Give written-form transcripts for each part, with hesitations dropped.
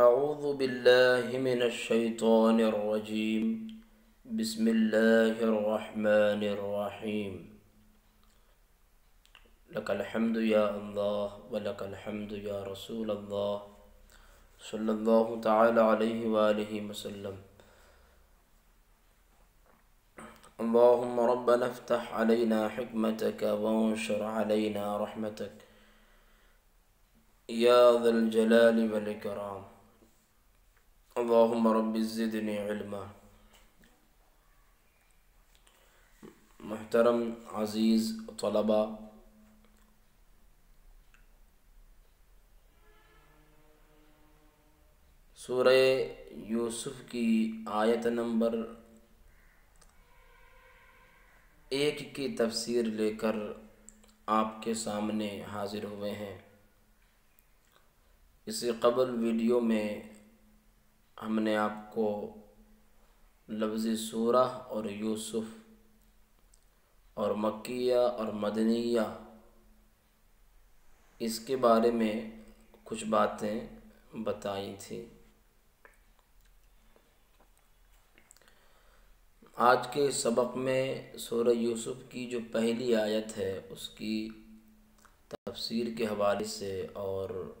अऊज़ु बिल्लाहि मिनश शैतानिर रजीम। बिस्मिल्लाहिर रहमानिर रहीम। लकल हम्दु या अल्लाह व लकल हम्दु या रसूल अल्लाह सल्लल्लाहु तआला अलैहि व आलिहि वसल्लम। अल्लाहुम्मा रब्बना इफ्तह अलैना हिकमतक वंशुर अलैना रहमतक या ज़ल जलाली वल इकराम। अल्लाहुम्मा रब्बि ज़िदनी इल्मा। मुहतरम अज़ीज़ तलबा, सूरह यूसुफ की आयत नंबर 1 की तफसीर लेकर आपके सामने हाजिर हुए हैं। इससे क़बल वीडियो में हमने आपको लफ्ज़ सूरह और यूसुफ और मक्किया और मदनिया इसके बारे में कुछ बातें बताई थी। आज के सबक में सूरह यूसुफ की जो पहली आयत है उसकी तफसीर के हवाले से और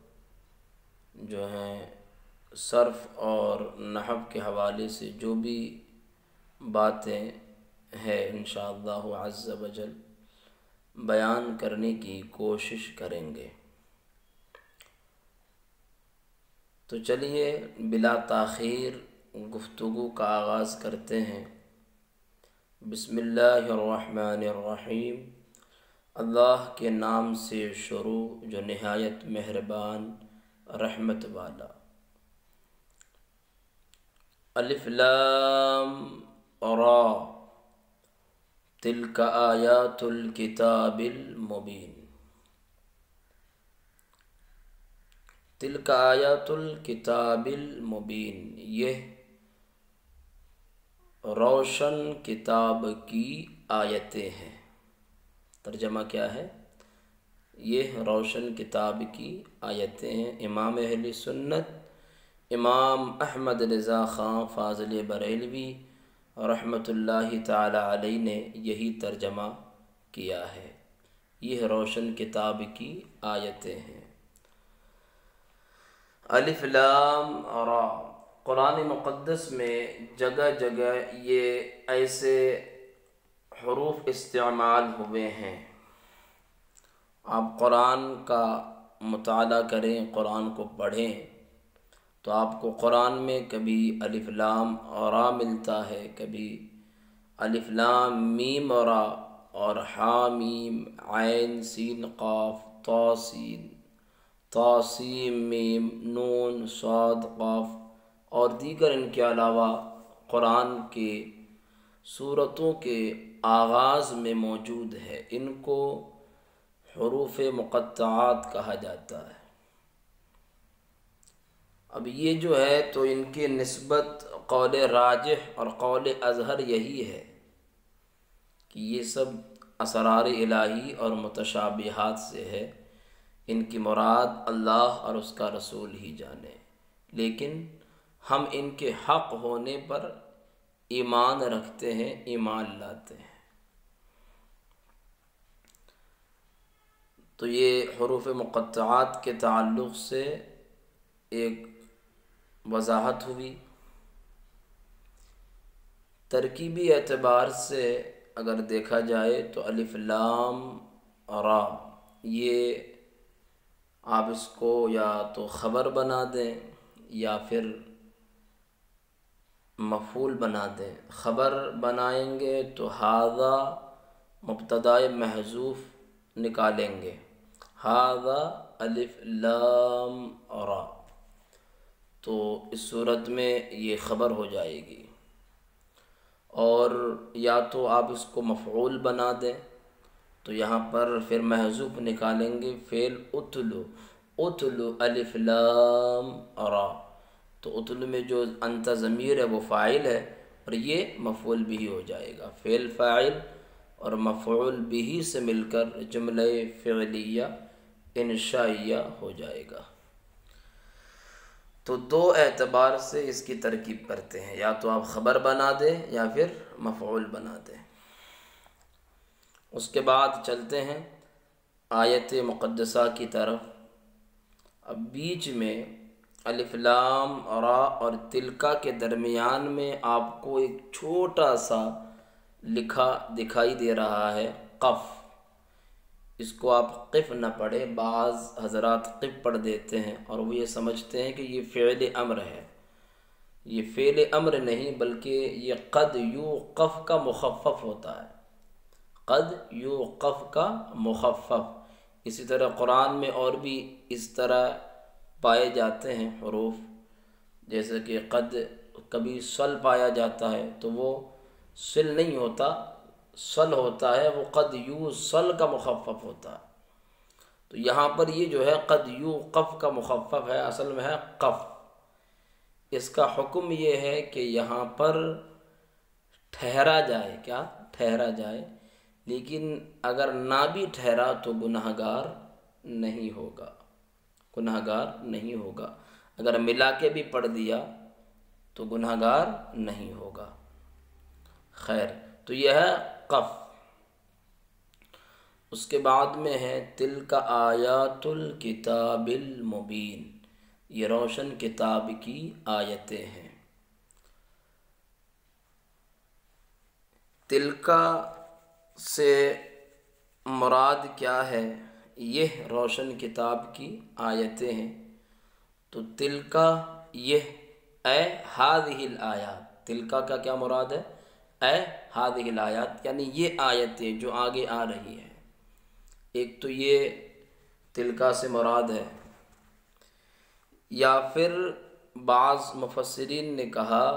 जो है सर्फ़ और नहव के हवाले से जो भी बातें हैं इंशाअल्लाहु अज़्ज़ा वजल बयान करने की कोशिश करेंगे। तो चलिए बिला ताख़ीर गुफ्तगू का आगाज़ करते हैं। बिस्मिल्लाहिर्रहमानिर्रहीम। अल्लाह के नाम से शुरू जो निहायत मेहरबान रहमत वाला। अलिफ लाम रा तिल्का आयातुल किताबिल मुबीन। तिल्का आयातुल किताबिल मुबीन, यह रोशन किताब की आयतें हैं। तर्जमा क्या है? यह रोशन किताब की आयतें हैं। इमाम अहले सुन्नत इमाम अहमद रज़ा ख़ान फ़ाज़िल बरेलवी रहमतुल्लाहि ताला अलैहि ने यही तर्जमा किया है। यह रोशन किताब की आयतें हैं। अलिफ लाम रा, कुरान मुक़द्दस में जगह जगह ये ऐसे हुरूफ इस्तेमाल हुए हैं। आप कुरान का मुताला करें, कुरान को पढ़ें तो आपको कुरान में कभी अलिफ लाम रा मिलता है, कभी अलिफ लाम मीम रा और हा मीम ऐन सीन क़ाफ तासीन तासीम मीम नून साद क़ाफ और दीगर इनके अलावा कुरान के सूरतों के आगाज़ में मौजूद है। इनको हुरूफ मुक़त्तआत कहा जाता है। अब ये जो है तो इनके निस्बत कौल राजिह और कौल अज़हर यही है कि ये सब असरार इलाही और मुतशाबिहात से है। इनकी मुराद अल्लाह और उसका रसूल ही जाने, लेकिन हम इनके हक़ होने पर ईमान रखते हैं, ईमान लाते हैं। तो ये हुरूफ मुक़त्तआत के ताल्लुक़ से एक वज़ाहत हुई। तरकीबी एतबार से अगर देखा जाए तो अलिफ लाम रा, ये आप इसको या तो ख़बर बना दें या फिर मफ़ूल बना दें। ख़बर बनाएंगे तो हाज़ा मुब्तदाए महज़ूफ़ निकालेंगे, हाज़ा अलिफ लाम रा, तो इस सूरत में ये ख़बर हो जाएगी। और या तो आप इसको मफ़ऊल बना दें तो यहाँ पर फिर महज़ूफ़ निकालेंगे फ़ेल उतलु, उतलु अलिफ लाम रा, तो उतलु में जो अंता ज़मीर है वो फ़ाइल है और ये मफ़ऊल बिही हो जाएगा। फ़ेल फ़ाइल और मफ़ऊल बिही से मिलकर जुमले फ़िअलिया इंशाइया हो जाएगा। तो दो एतबार से इसकी तरकीब करते हैं, या तो आप ख़बर बना दें या फिर मफ़ऊल बना दें। उसके बाद चलते हैं आयत मुक़द्दसा की तरफ। अब बीच में अलिफ लाम रा और तिलका के दरमियान में आपको एक छोटा सा लिखा दिखाई दे रहा है क़फ़। इसको आप क़िफ़ न पढ़े, बाज़ हज़रात क़िफ़ पढ़ देते हैं और वो ये समझते हैं कि ये फ़िअल अम्र है। ये फ़िअल अम्र नहीं, बल्कि ये क़द युक़फ़ का मुख़फ़्फ़फ़ होता है। क़द युक़फ़ का मुख़फ़्फ़फ़। इसी तरह कुरान में और भी इस तरह पाए जाते हैं हरूफ, जैसे कि क़द कभी सल पाया जाता है तो वो सिल नहीं होता, सल होता है, वो क़द यू सल का मुख़फ़्फ़फ़ होता है। तो यहाँ पर ये जो है क़द यू क़फ़ का मुख़फ़्फ़फ़ है, असल में है क़फ़। इसका हुक्म ये है कि यहाँ पर ठहरा जाए, क्या ठहरा जाए, लेकिन अगर ना भी ठहरा तो गुनहगार नहीं होगा, गुनहगार नहीं होगा। अगर मिला के भी पढ़ दिया तो गुनहगार नहीं होगा। खैर, तो यह है क़फ़। उसके बाद में है तिलका आयातुल किताबिल मुबीन। ये रोशन किताब की आयतें हैं। तिलका से मुराद क्या है? यह रोशन किताब की आयतें हैं। तो तिलका यह ए हादिहिल आयात, तिलका का क्या मुराद है? ए हादिहिल आयात, यानी ये आयतें जो आगे आ रही है। एक तो ये तिलका से मुराद है, या फिर बाज़ मुफस्सिरीन ने कहा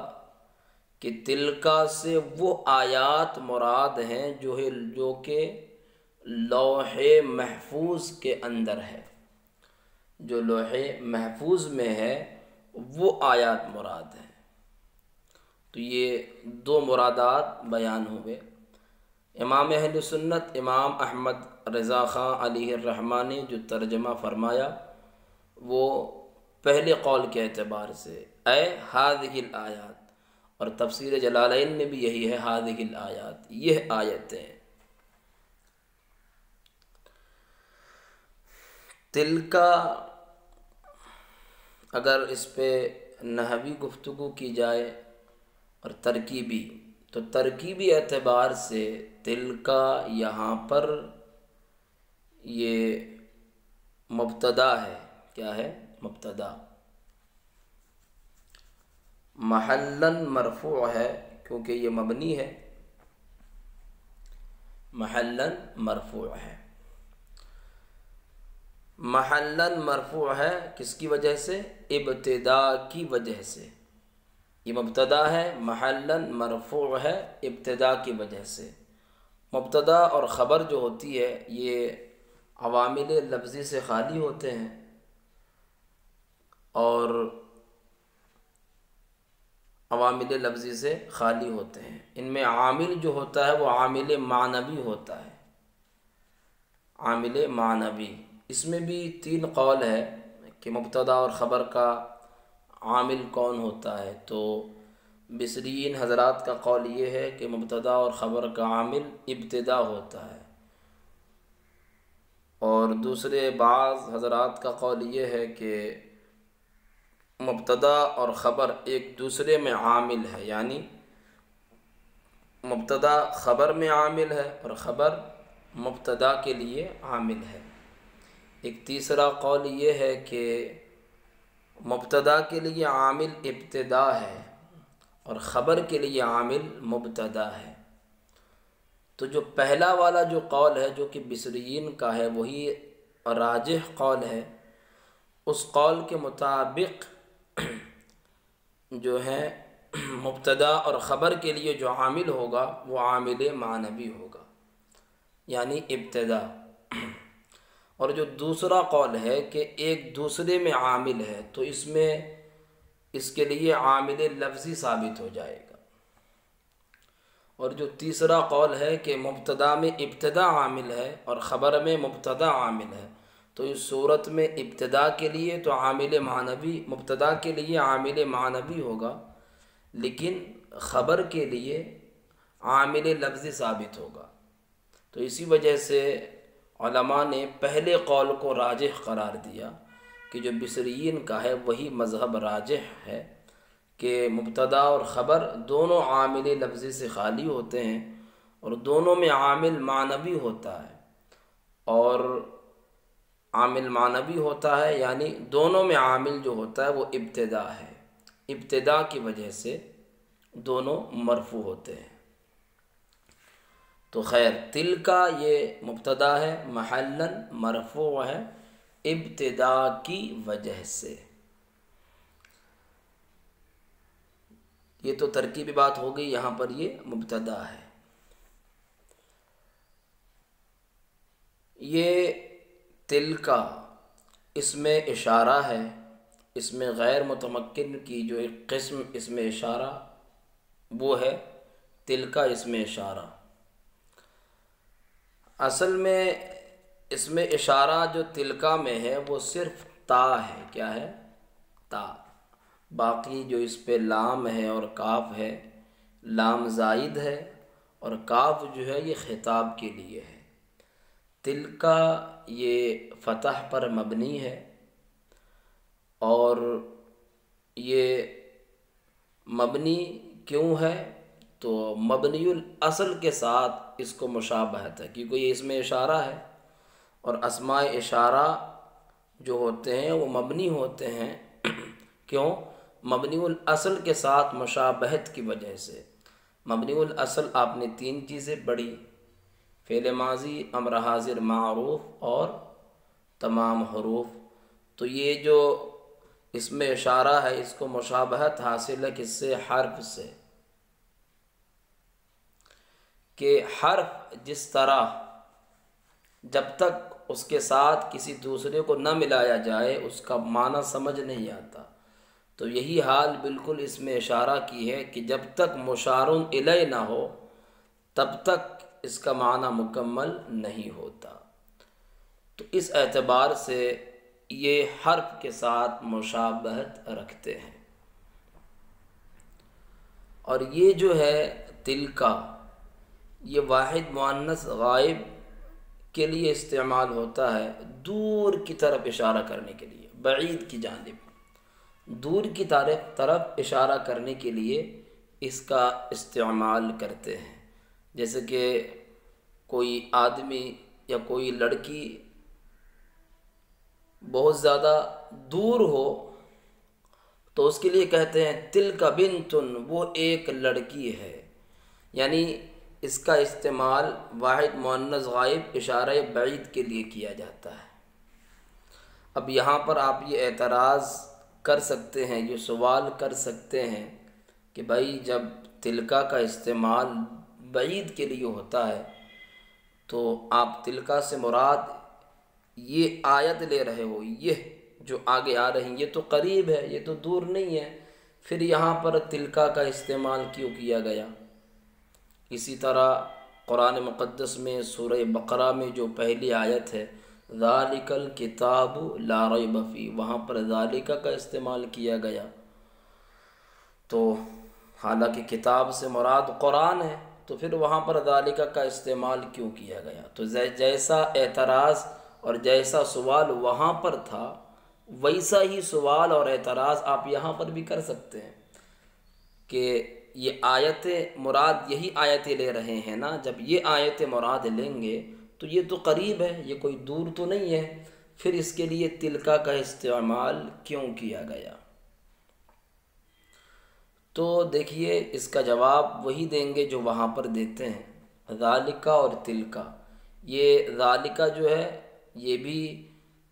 कि तिलका से वो आयात मुराद हैं जो कि लौहे महफूज के अंदर है, जो लौहे महफूज में है वो आयात मुराद है। तो ये दो मुरादात बयान हुए। इमाम अहले सुन्नत इमाम अहमद रज़ा ख़ान अलैहिर्रहमान ने जो तर्जमा फरमाया वो पहले कौल के एतबार से ए हादिहिल आयात, और तफसीर जलालैन में भी यही है हादिहिल आयात, यह आयतें। तिलका अगर इस पे नहवी गुफ्तगू की जाए और तरकीबी, तो तरकीबी एतबार से तिलका यहाँ पर ये मुब्तदा है। क्या है? मुब्तदा। महल्लन मरफू है क्योंकि ये मबनी है, महल्लन मरफू है। महल्लन मरफू है किसकी वजह से? इब्तिदा की वजह से। ये मुब्तदा है, महल्लन मरफू है इब्तिदा की वजह से। मुब्तदा और ख़बर जो होती है ये अवामिल लफ्ज़ी से खाली होते हैं, और अवामिल लफ्ज़ी से खाली होते हैं। इनमें आमिल जो होता है वो आमिल मानवी होता है, आमिल मानवी। इसमें भी तीन कौल है कि मुब्तदा और ख़बर का आमिल कौन होता है। तो बिसरीन हज़रात का कौल ये है कि मुब्तदा और ख़बर का आमिल इब्तिदा होता है, और दूसरे बाज़ हज़रात का कौल ये है कि मुब्तदा और ख़बर एक दूसरे में आमिल है, यानी मुब्तदा ख़बर में आमिल है और ख़बर मुब्तदा के लिए आमिल है। एक तीसरा कौल ये है कि मुब्तदा के लिए आमिल इब्तिदा है और ख़बर के लिए आमिल मुब्तदा है। तो जो पहला वाला जो कौल है जो कि बिसरीन का है वही राजिह कौल है। उस कौल के मुताबिक जो है मुब्तदा और ख़बर के लिए जो आमिल होगा वो आमिल मानवी होगा, यानी इब्तिदा। और जो दूसरा कौल है कि एक दूसरे में आमिल है, तो इसमें इसके लिए आमिल लफ्ज़ी साबित हो जाएगा। और जो तीसरा कौल है कि मुब्तदा में इब्तिदा आमिल है और ख़बर में मुब्तदा आमिल है, तो इस सूरत में इब्तिदा के लिए तो आमिल मानवी, मुब्तदा के लिए आमिल मानवी होगा, लेकिन ख़बर के लिए आमिल लफ्ज़ी साबित होगा। तो इसी वजह से उलमा ने पहले कौल को राजिह करार दिया कि जो बिसरीन का है वही मज़हब राजिह है कि मुब्तदा और ख़बर दोनों आमिल लफ्ज़ी से खाली होते हैं और दोनों में आमिल मानवी होता है। और आमिल मानवी होता है यानी दोनों में आमिल जो होता है वो इब्तिदा है, इब्तिदा की वजह से दोनों मरफू होते हैं। तो खैर तिलका ये मुब्तदा है, महल्लन मरफू है इब्तिदा की वजह से। ये तो तरकीबी बात हो गई, यहाँ पर ये मुब्तदा है। ये तिलका इसमें इशारा है, इसमें गैर मुतमक्किन की जो एक किस्म इसमें इशारा वो है तिलका इसमें इशारा। असल में इसमें इशारा जो तिलका में है वो सिर्फ ता है। क्या है? ता। बाकी जो इस पे लाम है और काफ है, लाम ज़ाइद है और काफ जो है ये खिताब के लिए है। तिलका ये फ़तह पर मबनी है और ये मबनी क्यों है? तो मबनियुल असल के साथ इसको मुशाबहत है, क्योंकि ये इसमें इशारा है और अस्माए इशारा जो होते हैं वो मबनी होते हैं। क्यों? मबनियुल असल के साथ मुशाबहत की वजह से। मबनियुल असल आपने तीन चीज़ें पढ़ी, फ़ेल माज़ी, अम्र हाज़िर, मारूफ और तमाम हरूफ। तो ये जो इसमें इशारा है इसको मुशाबहत हासिल है किससे? हर्फ से। कि हर्फ जिस तरह जब तक उसके साथ किसी दूसरे को न मिलाया जाए उसका माना समझ नहीं आता, तो यही हाल बिल्कुल इसमें इशारा की है कि जब तक मुशारुन इलै ना हो तब तक इसका माना मुकम्मल नहीं होता। तो इस एतबार से ये हर्फ के साथ मुशाबहत रखते हैं। और ये जो है तिलका, ये वाहिद मुअन्नस गायब के लिए इस्तेमाल होता है, दूर की तरफ इशारा करने के लिए, बईद की जानिब, दूर की तरफ इशारा करने के लिए इसका इस्तेमाल करते हैं। जैसे कि कोई आदमी या कोई लड़की बहुत ज़्यादा दूर हो तो उसके लिए कहते हैं तिलका बिन्तुन, वो एक लड़की है। यानी इसका इस्तेमाल वाहिद मुअन्नस गायब इशारा बईद के लिए किया जाता है। अब यहाँ पर आप ये एतराज़ कर सकते हैं, ये सवाल कर सकते हैं कि भाई जब तिलका का इस्तेमाल बईद के लिए होता है तो आप तिलका से मुराद ये आयत ले रहे हो, ये जो आगे आ रही ये तो करीब है, ये तो दूर नहीं है, फिर यहाँ पर तिलका का इस्तेमाल क्यों किया गया? इसी तरह कुरान मुक़द्दस में सूरह बकरा में जो पहली आयत है ज़ालिकल किताबु ला रैब फ़ीह, वहाँ पर ज़ालिका का इस्तेमाल किया गया। तो हालांकि किताब से मुराद कुरान है, तो फिर वहाँ पर ज़ालिका का इस्तेमाल क्यों किया गया? तो जैसा एतराज़ और जैसा सवाल वहाँ पर था वैसा ही सवाल और एतराज़ आप यहाँ पर भी कर सकते हैं कि ये आयतें मुराद यही आयतें ले रहे हैं ना, जब ये आयतें मुराद लेंगे तो ये तो करीब है, ये कोई दूर तो नहीं है, फिर इसके लिए तिलका का इस्तेमाल क्यों किया गया? तो देखिए इसका जवाब वही देंगे जो वहाँ पर देते हैं, ज़ालिका और तिलका। ये ज़ालिका जो है ये भी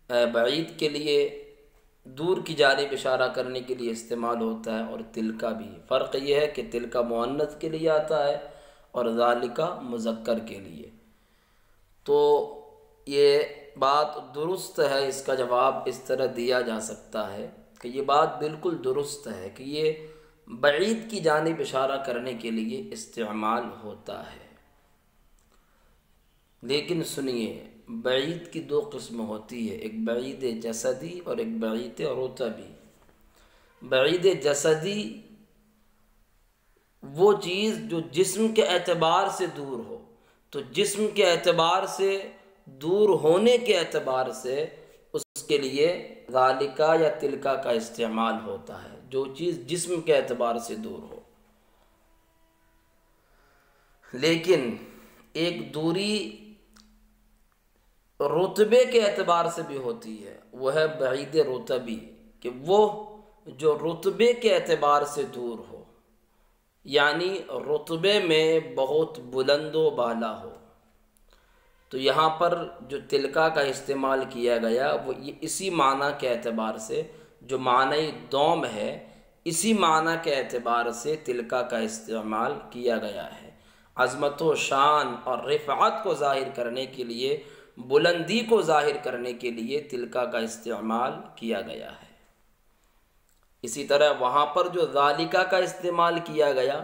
बईद के लिए, दूर की जानिब इशारा करने के लिए इस्तेमाल होता है, और तिलका भी। फ़र्क ये है कि तिलका मुअन्नस के लिए आता है और ज़ालिका मुज़क्कर के लिए। तो ये बात दुरुस्त है, इसका जवाब इस तरह दिया जा सकता है कि ये बात बिल्कुल दुरुस्त है कि ये बईद की जानिब इशारा करने के लिए इस्तेमाल होता है। लेकिन सुनिए, बईद की दो किस्म होती है, एक बईद जसदी और एक बईद रुतबी। बईद जसदी वो चीज़ जो जिस्म के एतबार से दूर हो, तो जिस्म के एतबार से दूर होने के एतबार से उसके लिए ज़ालिका या तिलका का इस्तेमाल होता है, जो चीज़ जिस्म के एतबार से दूर हो। लेकिन एक दूरी रुतबे के एतबार से भी होती है, वह है बईद रुतबी, कि वो जो रुतबे के एतबार से दूर हो, यानी रुतबे में बहुत बुलंदो बाला हो। तो यहाँ पर जो तिलका का इस्तेमाल किया गया वो ये इसी माना के एतबार से, जो मानी दौम है, इसी माना के एतबार से तिलका का इस्तेमाल किया गया है। अज़मत व शान और रिफ़अत को ज़ाहिर करने के लिए, बुलंदी को ज़ाहिर करने के लिए तिलका का इस्तेमाल किया गया है। इसी तरह वहाँ पर जो ज़ालिका का इस्तेमाल किया गया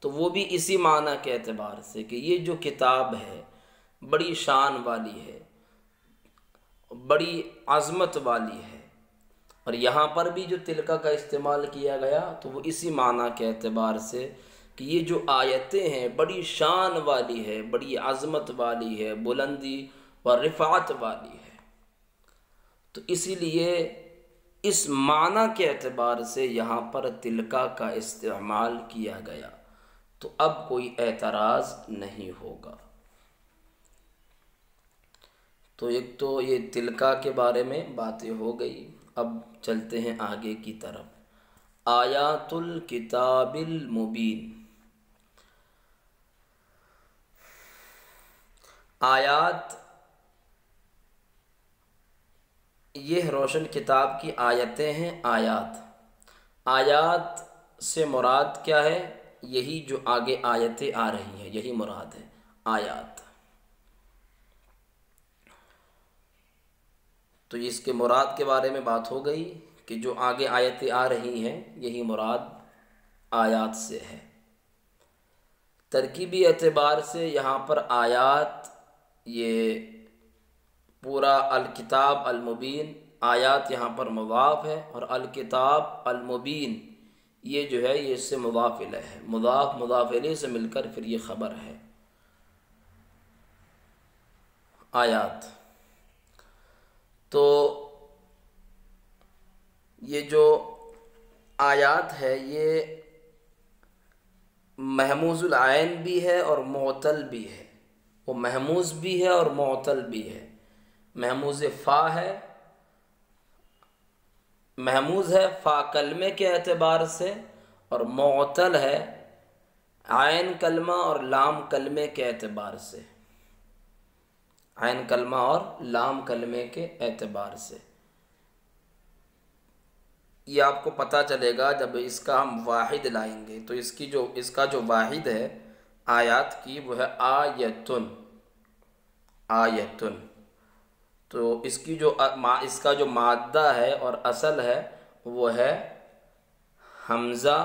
तो वो भी इसी माना के एतबार से कि ये जो किताब है बड़ी शान वाली है, बड़ी अज़मत वाली है। और यहाँ पर भी जो तिलका का इस्तेमाल किया गया तो वो इसी माना के एतबार से कि ये जो आयतें हैं बड़ी शान वाली है, बड़ी अज़मत वाली है, बुलंदी और रिफ़ात वाली है। तो इसीलिए इस माना के एतबार से यहाँ पर तिलका का इस्तेमाल किया गया, तो अब कोई एतराज़ नहीं होगा। तो एक तो ये तिलका के बारे में बातें हो गई। अब चलते हैं आगे की तरफ। आयातुल किताबिल मुबीन। आयात, ये रोशन किताब की आयतें हैं। आयात से मुराद क्या है? यही जो आगे आयतें आ रही हैं, यही मुराद है आयात। तो इसके मुराद के बारे में बात हो गई कि जो आगे आयतें आ रही हैं यही मुराद आयात से है। तरकीबी एतबार से यहाँ पर आयात, ये पूरा अल-किताब अल-मुबीन, आयात यहाँ पर मुज़ाफ़ है और अल-किताब अल-मुबीन ये जो है ये इससे मुज़ाफ़ इलैह है। मुज़ाफ़ इलैह से मिलकर फिर ये ख़बर है आयात। तो ये जो आयात है ये महमूज़ुल आइन भी है और मुअतल भी है। वो महमूज़ भी है और मुअतल भी है। महमूज़ फ़ा है, महमूज़ है फ़ा कलमे के एतबार से, और मुअतल है आइन कलमा और लाम कलमे के एतबार से। आइन कलमा और लाम कलमे के एतबार से ये आपको पता चलेगा जब इसका हम वाहिद लाएंगे। तो इसका जो वाहिद है आयात की वो है आयतुन। आयतुन तो इसका जो मादा है और असल है वो है हमज़ा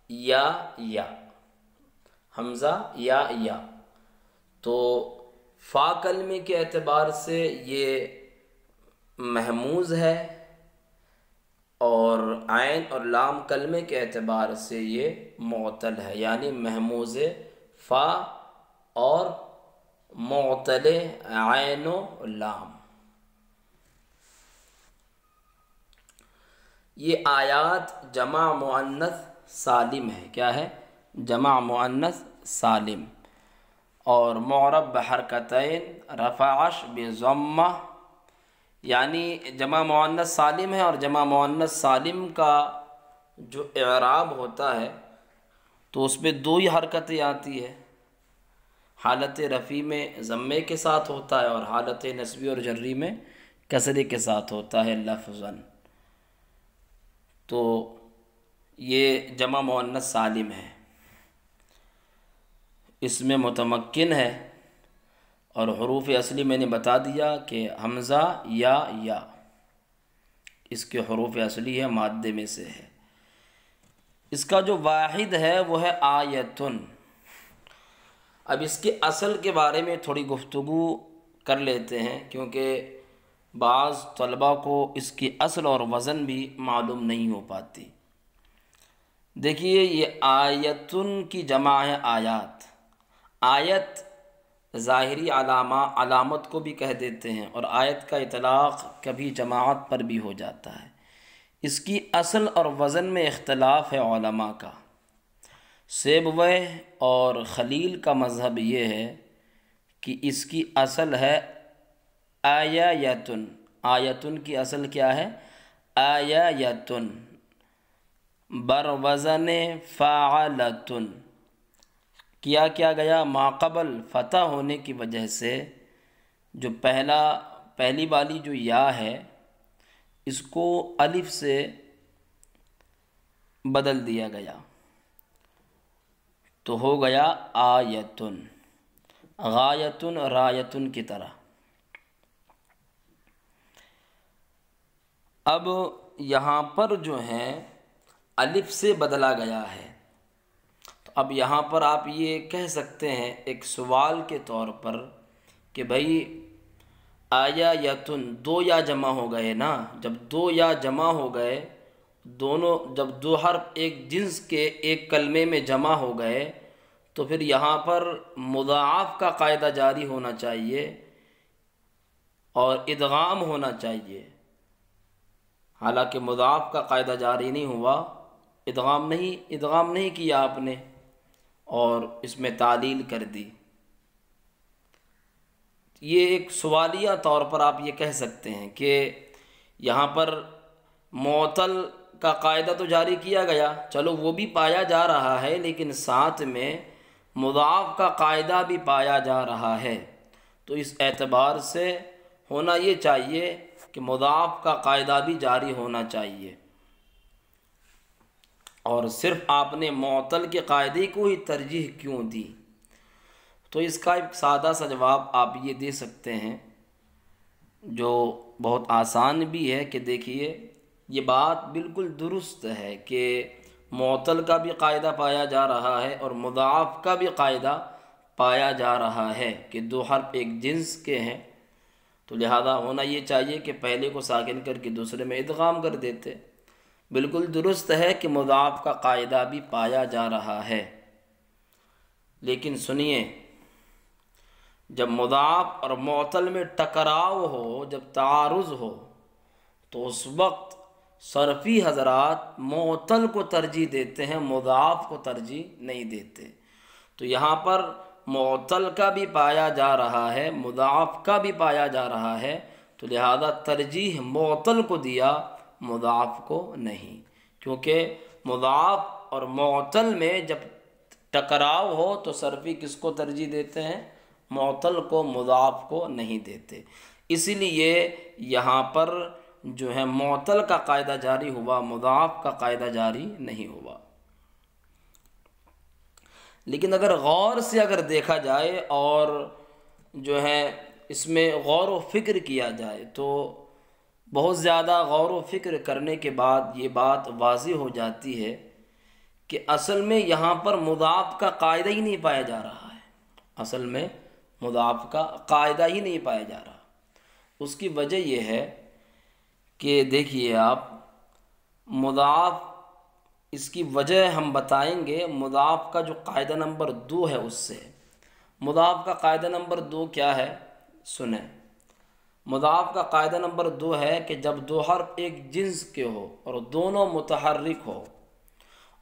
या हमज़ा या। तो फ़ा कलमे के एतबार से ये महमूज़ है और आइन और लाम कलमे के एतबार से ये मुअतल है, यानी महमूज़ फ़ा और मुअतल आइन व लाम। ये आयात जमा मुअन्नस सालिम है। क्या है? जमा मुअन्नस सालिम। और मुअरब बहरकतैन रफ़अश बिज़म्मा, यानी जमा मुअन्नस सालिम है और जमा मुअन्नस सालिम का जो इराब होता है तो उसमें दो ही हरकतें आती है। हालत रफ़ी में ज़म्मे के साथ होता है और हालत नस्बी और जर्री में कसरे के साथ होता है लफ्ज़न। तो ये जमा मुअन्नस सालिम है, इसमें मुतमक्किन है। और हरूफ असली मैंने बता दिया कि हमज़ा या इसके हरूफ असली है, माद्दे में से है। इसका जो वाहिद है वो है आयतुन। अब इसके असल के बारे में थोड़ी गुफ्तगू कर लेते हैं, क्योंकि बाज़ तलबा को इसकी असल और वज़न भी मालूम नहीं हो पाती। देखिए, ये आयतुन की जमा है आयात। आयत ज़ाहिरी अलामत को भी कह देते हैं, और आयत का इतलाक़ कभी जमात पर भी हो जाता है। इसकी असल और वज़न में इख्तलाफ है उलमा का। सेबवैह और खलील का मज़हब ये है कि इसकी असल है आयातुन। आयतुन की असल क्या है? आयातुन बर वज़न फ़ाअलतुन। किया क्या गया? माक़बल फ़तह होने की वजह से जो पहली वाली जो या है, इसको अलिफ से बदल दिया गया, तो हो गया आयतुन, गायतुन रायतुन की तरह। अब यहाँ पर जो है अलिफ से बदला गया है, तो अब यहाँ पर आप ये कह सकते हैं एक सवाल के तौर पर कि भाई आया यतुन, दो या जमा हो गए ना। जब दो या जमा हो गए, दोनों जब दो हर्फ एक जिन्स के एक कलमे में जमा हो गए, तो फिर यहाँ पर मुदाफ़ का कायदा जारी होना चाहिए और इदगाम होना चाहिए। हालांकि मुदाफ़ का कायदा जारी नहीं हुआ, इदगाम नहीं किया आपने और इसमें तालील कर दी। ये एक सवालिया तौर पर आप ये कह सकते हैं कि यहाँ पर मुअत्तल का कायदा तो जारी किया गया, चलो वो भी पाया जा रहा है, लेकिन साथ में मुदाफ़ का कायदा भी पाया जा रहा है। तो इस एतबार से होना ये चाहिए कि मुदाफ़ का कायदा भी जारी होना चाहिए, और सिर्फ़ आपने मुअत्तल के कायदे को ही तरजीह क्यों दी? तो इसका एक सादा सा जवाब आप ये दे सकते हैं, जो बहुत आसान भी है, कि देखिए ये बात बिल्कुल दुरुस्त है कि मुअत्तल का भी कायदा पाया जा रहा है और मुदाफ़ का भी कायदा पाया जा रहा है कि दो हर्फ एक जिन्स के हैं, तो लिहाजा होना ये चाहिए कि पहले को साकिन करके दूसरे में इदगाम कर देते। बिल्कुल दुरुस्त है कि मुदाफ़ का कायदा भी पाया जा रहा है, लेकिन सुनिए, जब मुदाफ़ और मुअत्तल में टकराव हो, जब तारुज़ हो, तो उस वक्त सरफ़ी हज़रात मुअत्तल को तरजीह देते हैं, मुदाफ़ को तरजीह नहीं देते। तो यहाँ पर मुअत्तल का भी पाया जा रहा है, मुदाफ़ का भी पाया जा रहा है, तो लिहाजा तरजीह मुअत्तल को दिया, मुदाफ़ को नहीं। क्योंकि मुदाफ़ और मुअत्तल में जब टकराव हो तो सरफ़ी किसको तरजीह देते हैं? मुअत्तल को, मुदाफ़ को नहीं देते। इसीलिए यहाँ पर जो है मुअत्तल का कायदा जारी हुआ, मुदाफ़ का कायदा जारी नहीं हुआ। लेकिन अगर गौर से अगर देखा जाए और जो है इसमें गौर व फ़िक्र किया जाए, तो बहुत ज़्यादा गौर व फ़िक्र करने के बाद ये बात वाज़िह हो जाती है कि असल में यहाँ पर मुदाफ़ का कायदा ही नहीं पाया जा रहा है। असल में मुदाफ़ का कायदा ही नहीं पाया जा रहा। उसकी वजह यह है कि देखिए आप, मुदाफ़, इसकी वजह हम बताएंगे मुदाफ़ का जो कायदा नंबर 2 है उससे। मुदाफ़ का कायदा नंबर 2 क्या है? सुने, मुदाफ़ का कायदा नंबर 2 है कि जब दो हर्फ एक जिन्स के हो और दोनों मुतहर्रिक हो,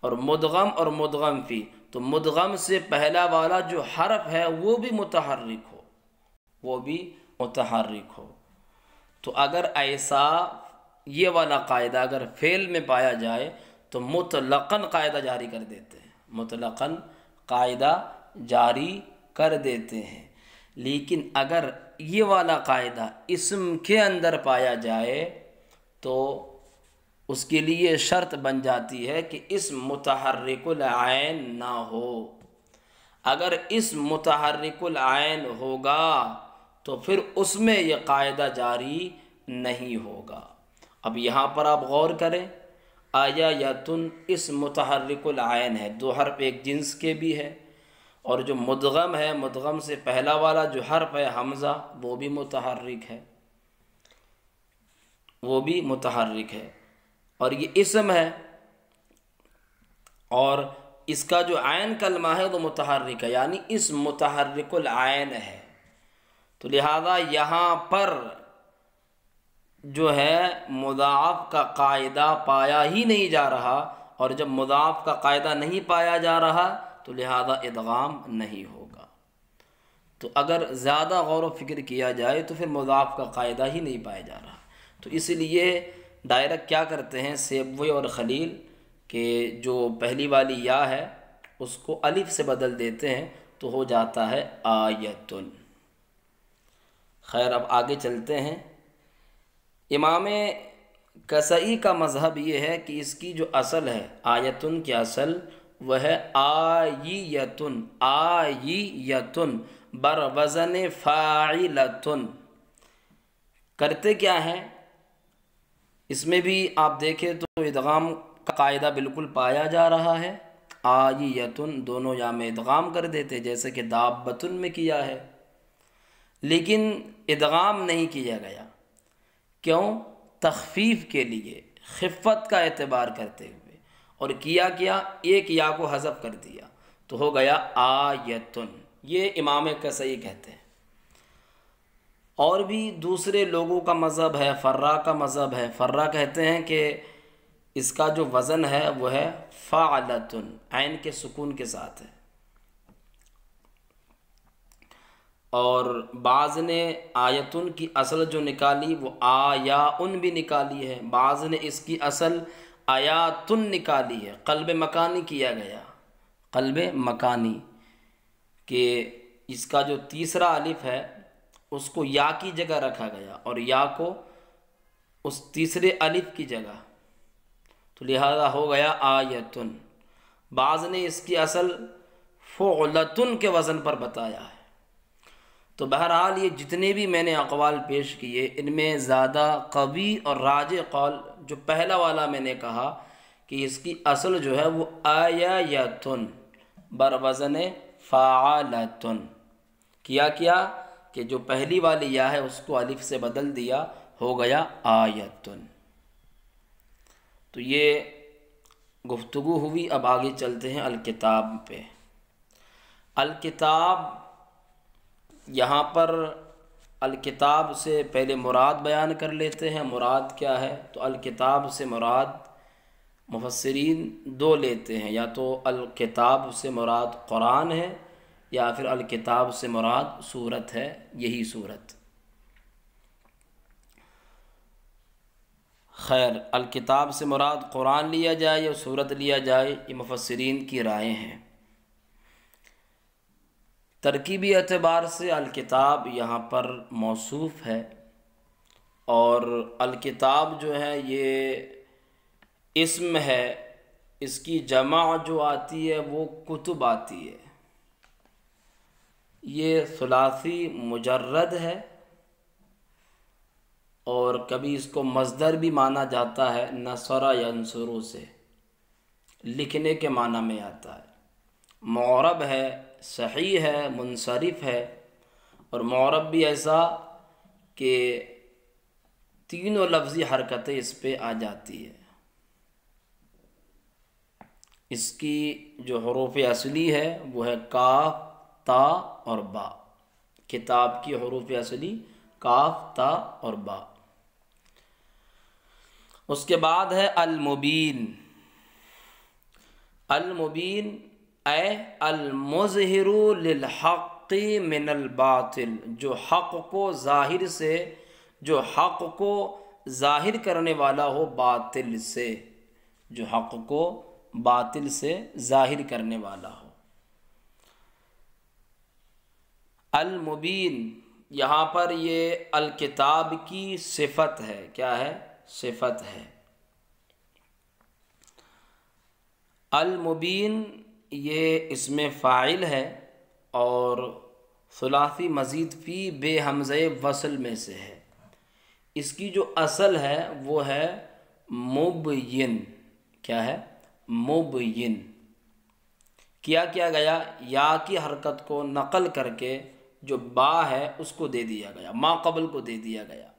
और मुदगम और मुदगम फ़ी, तो मुदगम से पहला वाला जो हर्फ है वो भी मुतहर्रिक हो, वो भी मुतहर्रिक हो। तो अगर ऐसा ये वाला कायदा अगर फ़ेल में पाया जाए तो मुतलक़न कायदा जारी कर देते हैं, मुतलक़न कायदा जारी कर देते हैं। लेकिन अगर ये वाला कायदा इस्म के अंदर पाया जाए तो उसके लिए शर्त बन जाती है कि इस्म मुतहर्रिकुल ऐन ना हो। अगर इस्म मुतहर्रिकुल ऐन होगा तो फिर उसमें यह कायदा जारी नहीं होगा। अब यहाँ पर आप गौर करें, आया यतुन इस्म मुतहर्रिकुल ऐन है, दो हर्फ एक जिन्स के भी है और जो मुदगम है, मुदगम से पहला वाला जो हर्फ है हमज़ा, वो भी मुतहर्रिक है, वो भी मुतहर्रिक है। और ये इसम है और इसका जो आयन कलमा है वो मुतहर्रिक है, यानी इस मुतहर्रिकुल आयन है। तो लिहाजा यहाँ पर जो है मुदाफ़ का कायदा पाया ही नहीं जा रहा, और जब मुदाफ़ का कायदा नहीं पाया जा रहा तो लिहाजा इदगाम नहीं होगा। तो अगर ज़्यादा गौर व फिक्र किया जाए तो फिर मुदाफ़ का कायदा ही नहीं पाया जा रहा। तो इसलिए डायरेक्ट क्या करते हैं सेबवे और खलील के जो पहली वाली या है उसको अलिफ से बदल देते हैं, तो हो जाता है आयतुन। खैर, अब आगे चलते हैं। इमाम कसई का मज़हब ये है कि इसकी जो असल है आयतुन की असल वह है आयतुन, आयतुन बर वज़न फ़ाइलतुन। करते क्या है, इसमें भी आप देखें तो इदगाम का कायदा बिल्कुल पाया जा रहा है। आयतुन दोनों या में इदगाम कर देते जैसे कि दाब्बतुन में किया है, लेकिन इदगाम नहीं किया गया। क्यों? तख़फ़ीफ़ के लिए, खिफ़्फ़त का एतबार करते हुए। और किया क्या, एक या को हज़फ कर दिया तो हो गया आयतुन। ये इमाम कसई कहते हैं। और भी दूसरे लोगों का मज़हब है, फ़र्रा का मज़हब है। फ़र्रा कहते हैं कि इसका जो वज़न है वह है फ़ाअलतुन, ऐन के सुकून के साथ है। और बाज़ ने आयतुन की असल जो निकाली वो आयाउन भी निकाली है, बाज़ ने इसकी असल आयातुन निकाली है। क़ल्ब मकानी किया गया, क़ल्ब मकानी कि इसका जो तीसरा अलिफ है उसको या की जगह रखा गया और या को उस तीसरे अलिफ की जगह, तो लिहाजा हो गया आयतुन। बाज़ ने इसकी असल फ़ुअलतुन के वज़न पर बताया है। तो बहरहाल ये जितने भी मैंने अक़वाल पेश किए इनमें ज़्यादा कवी और राज कौल जो पहला वाला मैंने कहा कि इसकी असल जो है वो आयतुन बर वज़न फ़ाअलतुन। किया कि जो पहली वाली या है उसको अलिफ से बदल दिया, हो गया आयतुन। तो ये गुफ्तगू हुई। अब आगे चलते हैं अल-किताब पे। अल-किताब, यहाँ पर अल-किताब से पहले मुराद बयान कर लेते हैं। मुराद क्या है? तो अल-किताब से मुराद मुफस्सिरीन दो लेते हैं, या तो अल-किताब से मुराद कुरान है या फिर अल-किताब से मुराद सूरत है, यही सूरत। खैर, अल-किताब से मुराद कुरान लिया जाए या सूरत लिया जाए, ये मुफस्सिरीन की राय हैं। तरकीबी एतबार से अल-किताब यहाँ पर मौसूफ़ है, और अल-किताब जो है ये इस्म है। इसकी जमा जो आती है वो कुतुब आती है। ये सुलासी मुजर्रद है और कभी इसको मज़दर भी माना जाता है, नसरा यंसुरु से लिखने के माना में आता है। मौरब है, सही है, मुनसरिफ है। और मौरब भी ऐसा कि तीनों लफ्ज़ी हरकतें इस पे आ जाती है। इसकी जो हरूफ असली है वो है काफ, ता और बा। किताब की हरूफ असली काफ, ता और बा। उसके बाद है अल-मुबीन। अल-मुबीन ऐ अल-मुज़हिरु लिल हक़्क़ि मिनल बातिल, जो हक़ को ज़ाहिर से, जो हक़ को ज़ाहिर करने वाला हो बातिल से, जो हक़ को बातिल से ज़ाहिर करने वाला हो। अल-मुबीन यहाँ पर ये अल-किताब की सिफ़त है। क्या है? सिफ़त है। अल-मुबीन ये इसमें फ़ाइल है और सुलासी मज़ीद फ़ी बे हमज़े वसल में से है। इसकी जो असल है वो है मुबयिन। क्या है? मुबयिन। क्या किया गया, या की हरकत को नकल करके जो बा है उसको दे दिया गया, मा कबल को दे दिया गया।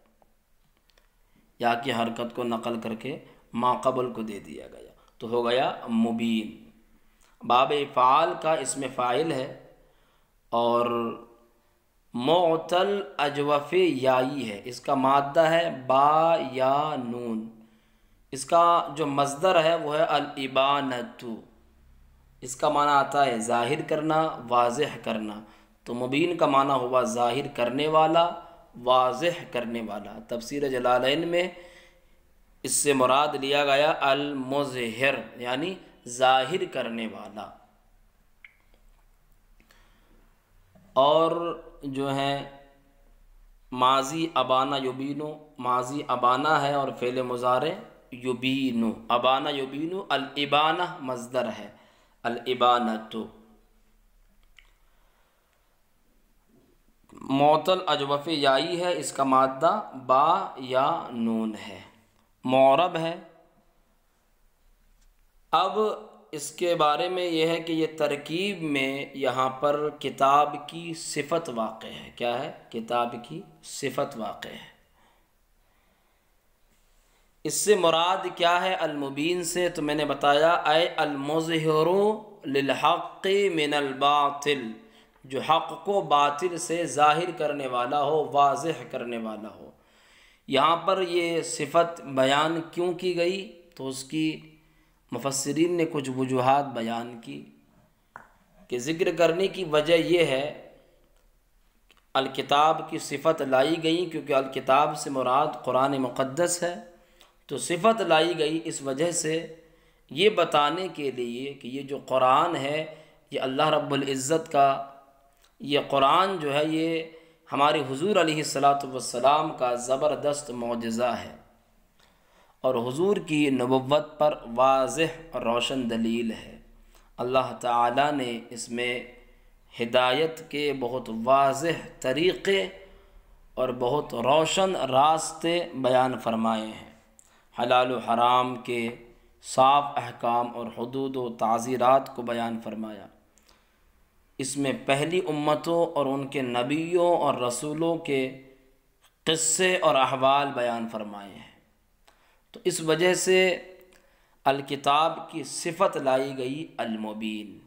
या की हरकत को नकल करके मा कबल को दे दिया गया तो हो गया मुबीन। बाब फ़ाल का इसमें फ़ाइल है और मुअतल अजवफ़ याई है, इसका मादा है बा या नून। इसका जो मज़दर है वो है अल इबानतु, इसका माना आता है ज़ाहिर करना, वाज़ेह करना। तो मुबीन का माना हुआ ज़ाहिर करने वाला, वाज़ेह करने वाला। तफसीर जलालैन में इससे मुराद लिया गया अल मुज़हिर, यानी ज़ाहिर करने वाला। और जो है माजी अबाना युबीनु, माजी अबाना है और फ़ेल मुज़ारे युबीनु, अबाना युबीनु, अल इबाना मज़दर है, अल इबानतु। मुअतल अजवफ़ याई है, इसका मादा बा या नून है, मुअरब है। अब इसके बारे में यह है कि ये तरकीब में यहाँ पर किताब की सिफत वाक़ है। क्या है? किताब की सिफत वाक़ है। इससे मुराद क्या है अल मुबीन से? तो मैंने बताया ऐ अल मुज़हिरु लिल हक़्क़ि मिनल बातिल, जो हक़ को बातिल से ज़ाहिर करने वाला हो, वाज़ेह करने वाला हो। यहाँ पर ये सिफत बयान क्यों की गई? तो उसकी मुफस्सिरीन ने कुछ वजूहात बयान की कि ज़िक्र करने की वजह यह है अल किताब की सिफत लाई गई क्योंकि अल किताब से मुराद कुरान मुक़द्दस है। तो सिफत लाई गई इस वजह से ये बताने के लिए कि ये जो कुरान है ये अल्लाह रब्बुल इज़्ज़त का, ये कुरान जो है ये हमारे हुज़ूर अलैहिस्सलातु वस्सलाम का ज़बरदस्त मौजज़ा है और हुज़ूर की नबुव्वत पर वाज़ेह रोशन दलील है। अल्लाह ताला ने इसमें हिदायत के बहुत वाज़ेह तरीक़े और बहुत रोशन रास्ते बयान फरमाए हैं। हलाल व हराम के साफ़ अहकाम और हुदूद व ताज़ीरात को बयान फरमाया। इसमें पहली उम्मतों और उनके नबियों और रसूलों के क़िस्से और अहवाल बयान फरमाए हैं। तो इस वजह से अल किताब की सिफत लाई गई अल मुबीन।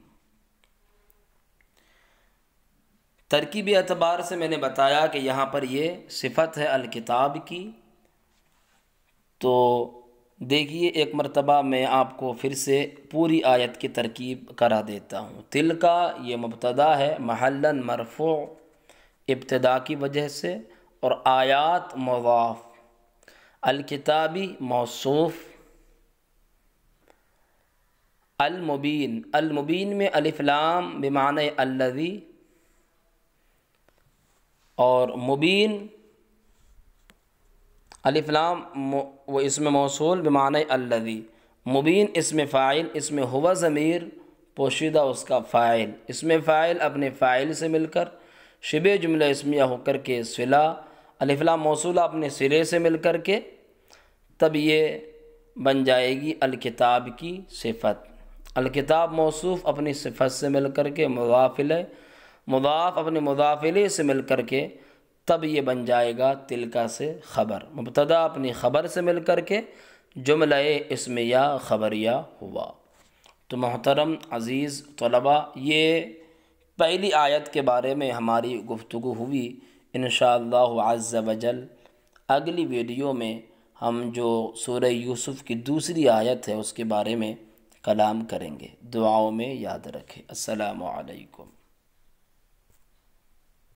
तरकीबी एतबार से मैंने बताया कि यहाँ पर ये सिफत है अल किताब की। तो देखिए एक मरतबा मैं आपको फिर से पूरी आयत की तरकीब करा देता हूँ। तिलका ये मुब्तदा है महल्लन मरफ़ू इब्तिदा की वजह से, और आयात मुज़ाफ़, अल किताबी मौसूफ़, अल मुबीन, अल मुबीन में अलिफ लाम बिमाने अल्लज़ी, और मुबीन अलिफ लाम वो इसमें मौसूल बिमाने अल्लज़ी, मुबीन इसमें फ़ाइल, इसमें हुवा ज़मीर पोशीदा उसका फ़ाइल, इसमें फ़ाइल अपने फ़ाइल से मिलकर शिबे जुमला इस्मिया होकर के सिला, अलिफ लाम मौसूला अपने सिरे से मिलकर के तब ये बन जाएगी अल किताब की सिफत। अल किताब मौसूफ़ अपनी सिफत से मिलकर के मुज़ाफ़िल, मुज़ाफ़ अपने मुज़ाफ़िले से मिलकर के तब ये बन जाएगा तिलका से ख़बर, मुब्तदा अपनी ख़बर से मिलकर के जुमला इस्मिया ख़बरिया हुआ। तो मोहतरम अज़ीज़ तलबा, ये पहली आयत के बारे में हमारी गुफ्तगू हुई। इंशाअल्लाहु अज़्ज़ वजल अगली वीडियो में हम जो सूरह यूसुफ़ की दूसरी आयत है उसके बारे में कलाम करेंगे। दुआओं में याद रखें। अस्सलामु अलैकुम।